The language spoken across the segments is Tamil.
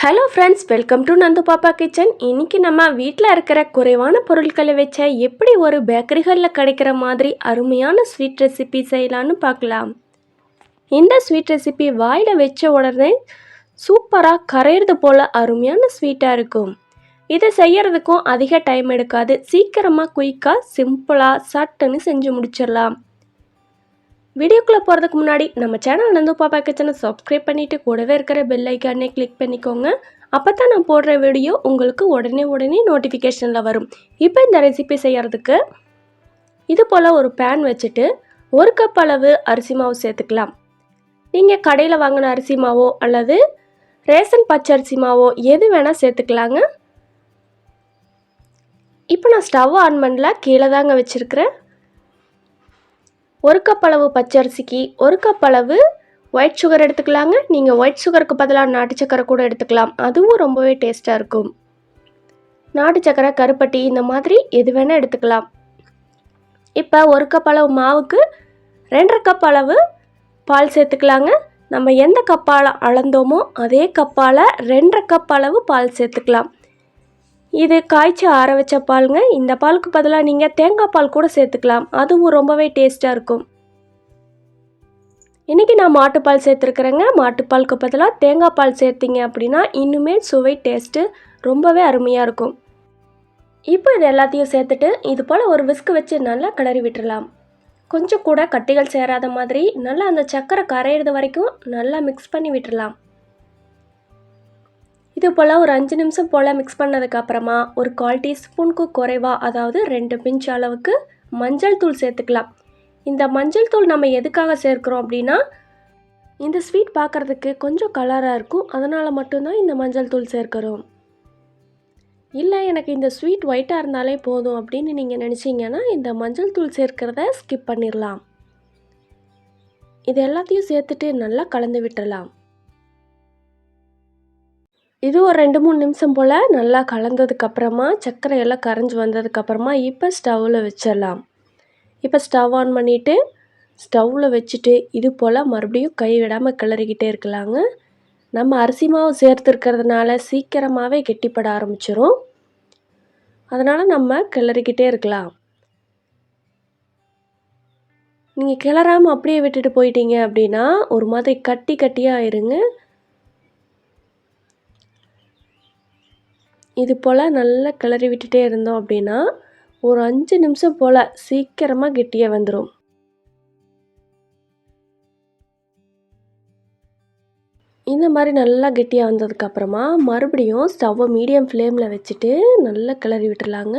Hello friends, welcome to Nandu பாப்பா கிச்சன். இன்றைக்கி நம்ம வீட்டில் இருக்கிற குறைவான பொருட்களை வச்ச எப்படி ஒரு பேக்கரிகளில் கிடைக்கிற மாதிரி அருமையான ஸ்வீட் ரெசிபி செய்யலான்னு பார்க்கலாம். இந்த ஸ்வீட் ரெசிபி வாயில் வச்ச உடனே சூப்பராக கரையிறது போல் அருமையான ஸ்வீட்டாக இருக்கும். இதை செய்யறதுக்கும் அதிக டைம் எடுக்காது. சீக்கிரமாக குயிக்காக சிம்பிளாக சட்டுன்னு செஞ்சு முடிச்சிடலாம். வீடியோக்குள்ளே போகிறதுக்கு முன்னாடி நம்ம சேனல் நந்து பாப்பா கிச்சனை சப்ஸ்கிரைப் பண்ணிவிட்டு கூடவே இருக்கிற பெல் ஐக்கானே கிளிக் பண்ணிக்கோங்க. அப்போ தான் நான் போடுற வீடியோ உங்களுக்கு உடனே நோட்டிஃபிகேஷனில் வரும். இப்போ இந்த ரெசிபி செய்கிறதுக்கு இது போல் ஒரு பேன் வச்சுட்டு 1 கப் அளவு அரிசி மாவு சேர்த்துக்கலாம். நீங்கள் கடையில் வாங்கின அரிசி மாவோ அல்லது ரேஷன் பச்சரிசி மாவோ எது வேணால் சேர்த்துக்கலாங்க. இப்போ நான் ஸ்டவ் ஆன் பண்ணல, கீழே தாங்க வச்சுருக்கிறேன். 1 கப் அளவு பச்சரிசிக்கு 1 கப் அளவு ஒயிட் சுகர் எடுத்துக்கலாங்க. நீங்கள் ஒயிட் சுகருக்கு பதிலாக நாட்டு சக்கரை கூட எடுத்துக்கலாம், அதுவும் ரொம்பவே டேஸ்ட்டாக இருக்கும். நாட்டு சக்கரை, கருப்பட்டி இந்த மாதிரி எது வேணால் எடுத்துக்கலாம். இப்போ 1 கப் அளவு மாவுக்கு 2.5 கப் அளவு பால் சேர்த்துக்கலாங்க. நம்ம எந்த கப்பால் அளந்தோமோ அதே கப்பால் 2.5 கப் அளவு பால் சேர்த்துக்கலாம். இது காய்ச்சி ஆற வச்ச பாலுங்க. இந்த பாலுக்கு பதிலாக நீங்கள் தேங்காய் பால் கூட சேர்த்துக்கலாம், அதுவும் ரொம்பவே டேஸ்ட்டாக இருக்கும். இன்றைக்கி நான் மாட்டுப்பால் சேர்த்துருக்குறேங்க. மாட்டுப்பாலுக்கு பதிலாக தேங்காய் பால் சேர்த்திங்க அப்படின்னா இன்னுமே சுவை டேஸ்ட்டு ரொம்பவே அருமையாக இருக்கும். இப்போ இது எல்லாத்தையும் சேர்த்துட்டு இது போல் ஒரு விஸ்கு வச்சு நல்லா கிளறி விட்டுடலாம். கொஞ்சம் கூட கட்டிகள் சேராத மாதிரி நல்லா அந்த சக்கரை கரையிறது வரைக்கும் நல்லா மிக்ஸ் பண்ணி விட்டுடலாம். இது போல் ஒரு 5 நிமிஷம் போல் மிக்ஸ் பண்ணதுக்கப்புறமா ஒரு 1/4 டீஸ்பூனுக்கு குறைவாக, அதாவது 2 பிஞ்ச் அளவுக்கு மஞ்சள் தூள் சேர்த்துக்கலாம். இந்த மஞ்சள் தூள் நம்ம எதுக்காக சேர்க்குறோம் அப்படின்னா, இந்த ஸ்வீட் பார்க்குறதுக்கு கொஞ்சம் கலராக இருக்கும், அதனால் மட்டும்தான் இந்த மஞ்சள் தூள் சேர்க்குறோம். இல்லை எனக்கு இந்த ஸ்வீட் ஒயிட்டாக இருந்தாலே போதும் அப்படின்னு நீங்கள் நினச்சிங்கன்னா இந்த மஞ்சள் தூள் சேர்க்கிறத ஸ்கிப் பண்ணிடலாம். இது எல்லாத்தையும் சேர்த்துட்டு நல்லா கலந்து விட்டுடலாம். இது ஒரு 2-3 நிமிஷம் போல் நல்லா கலந்ததுக்கப்புறமா சர்க்கரை எல்லாம் கரைஞ்சி வந்ததுக்கப்புறமா இப்போ ஸ்டவ்வில் வச்சிடலாம். இப்போ ஸ்டவ் ஆன் பண்ணிவிட்டு ஸ்டவ்வில் வச்சுட்டு இது போல் மறுபடியும் கை விடாமல் கிளறிக்கிட்டே இருக்கலாங்க. நம்ம அரிசி மாவு சேர்த்துருக்கிறதுனால சீக்கிரமாகவே கெட்டிப்பட ஆரம்பிச்சிரும், அதனால் நம்ம கிளறிக்கிட்டே இருக்கலாம். நீங்கள் கிளறாமல் அப்படியே விட்டுட்டு போயிட்டீங்க அப்படின்னா ஒரு மாதிரி கட்டியாக ஆயிருங்க. இது போல் நல்லா கிளறி விட்டுட்டே இருந்தோம் அப்படின்னா ஒரு 5 நிமிஷம் போல் சீக்கிரமாக கெட்டியாக வந்துடும். இந்த மாதிரி நல்லா கெட்டியாக வந்ததுக்கப்புறமா மறுபடியும் ஸ்டவ்வை மீடியம் ஃப்ளேமில் வச்சுட்டு நல்லா கிளறி விட்டுடலாங்க.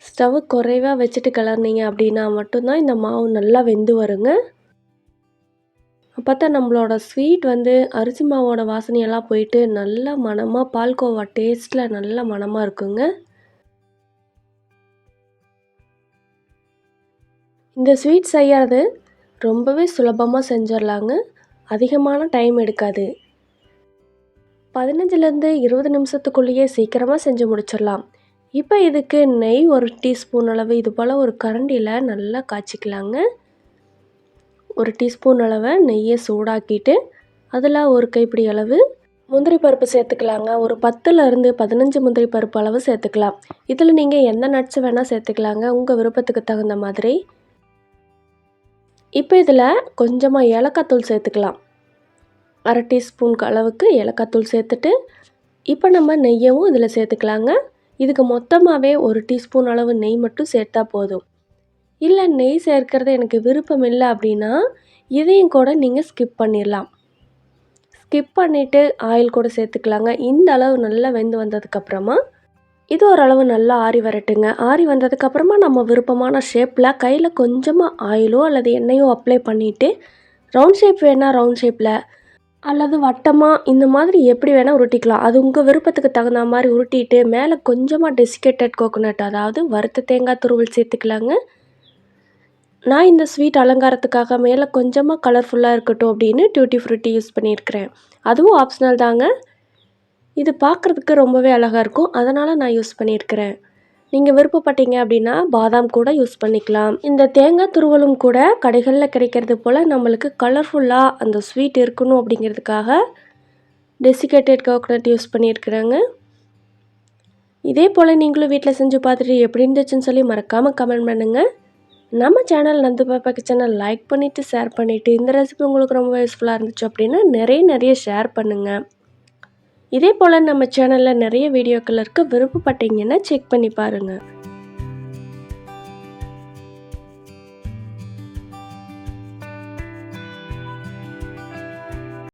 ஸ்டவ் குறைவாக வச்சுட்டு கிளறினீங்க அப்படின்னா மட்டும்தான் இந்த மாவு நல்லா வெந்து வருங்க. அப்போ தான் நம்மளோட ஸ்வீட் அரிசி மாவோட வாசனையெல்லாம் போயிட்டு நல்ல மணமாக பால்கோவா டேஸ்ட்டில் நல்ல மணமாக இருக்குங்க. இந்த ஸ்வீட் செய்யாது ரொம்பவே சுலபமாக செஞ்சிடலாங்க, அதிகமான டைம் எடுக்காது. 15லேருந்து 20 நிமிஷத்துக்குள்ளேயே சீக்கிரமாக செஞ்சு முடிச்சிடலாம். இப்போ இதுக்கு நெய் 1 டீஸ்பூன் அளவு இது போல் ஒரு கரண்டியில் நல்லா காய்ச்சிக்கலாங்க. 1 டீஸ்பூன் அளவை நெய்யை சூடாக்கிட்டு அதில் ஒரு கைப்பிடி அளவு முந்திரி பருப்பு சேர்த்துக்கலாங்க. ஒரு 10லேருந்து 15 முந்திரி பருப்பு அளவு சேர்த்துக்கலாம். இதில் நீங்கள் எந்த நட்ஸ் வேணால் சேர்த்துக்கலாங்க, உங்கள் விருப்பத்துக்கு தகுந்த மாதிரி. இப்போ இதில் கொஞ்சமாக ஏலக்காய் தூள் சேர்த்துக்கலாம். 1/2 டீஸ்பூனுக்கு அளவுக்கு ஏலக்காய் தூள் சேர்த்துட்டு இப்போ நம்ம நெய்யவும் இதில் சேர்த்துக்கலாங்க. இதுக்கு மொத்தமாகவே 1 டீஸ்பூன் அளவு நெய் மட்டும் சேர்த்தா போதும். இல்லை நெய் சேர்க்கிறது எனக்கு விருப்பம் இல்லை அப்படின்னா இதையும் கூட நீங்கள் ஸ்கிப் பண்ணிடலாம். ஸ்கிப் பண்ணிவிட்டு ஆயில் கூட சேர்த்துக்கலாங்க. இந்த அளவு நல்லா வெந்து வந்ததுக்கப்புறமா இது ஓரளவு நல்லா ஆறி வரட்டுங்க. ஆறி வந்ததுக்கப்புறமா நம்ம விருப்பமான ஷேப்பில் கையில் கொஞ்சமாக ஆயிலோ அல்லது எண்ணெயோ அப்ளை பண்ணிவிட்டு ரவுண்ட் ஷேப் வேணால் ரவுண்ட் ஷேப்பில் அல்லது வட்டமாக இந்த மாதிரி எப்படி வேணால் உருட்டிக்கலாம். அது உங்கள் விருப்பத்துக்கு தகுந்த மாதிரி உருட்டிட்டு மேலே கொஞ்சமாக டெசிகேட்டட் கோகோனட், அதாவது வறுத்த தேங்காய் துருவல் சேர்த்துக்கலாங்க. நான் இந்த ஸ்வீட் அலங்காரத்துக்காக மேலே கொஞ்சமாக கலர்ஃபுல்லாக இருக்கட்டும் அப்படின்னு டியூட்டி ஃப்ரூட்டி யூஸ் பண்ணியிருக்கிறேன், அதுவும் ஆப்ஷனல் தாங்க. இது பார்க்குறதுக்கு ரொம்பவே அழகாக இருக்கும், அதனால் நான் யூஸ் பண்ணியிருக்கிறேன். நீங்கள் விருப்பப்பட்டீங்க அப்படின்னா பாதாம் கூட யூஸ் பண்ணிக்கலாம். இந்த தேங்காய் துருவலும் கூட கடைகளில் கிடைக்கிறது போல் நம்மளுக்கு கலர்ஃபுல்லாக அந்த ஸ்வீட் இருக்கணும் அப்படிங்கிறதுக்காக டெசிகேட்டட் கோகோனட் யூஸ் பண்ணியிருக்கிறேங்க. இதே போல் நீங்களும் வீட்டில் செஞ்சு பார்த்துட்டு எப்படி இருந்துச்சுன்னு சொல்லி மறக்காமல் கமெண்ட் பண்ணுங்கள். நம்ம சேனல் நந்து பாப்பா கிச்சனை லைக் பண்ணிவிட்டு ஷேர் பண்ணிவிட்டு இந்த ரெசிபி உங்களுக்கு ரொம்ப யூஸ்ஃபுல்லாக இருந்துச்சு அப்படின்னா நிறைய ஷேர் பண்ணுங்கள். இதே போல் நம்ம சேனலில் நிறைய வீடியோக்கள் இருக்குது, விருப்பப்பட்டீங்கன்னா செக் பண்ணி பாருங்கள்.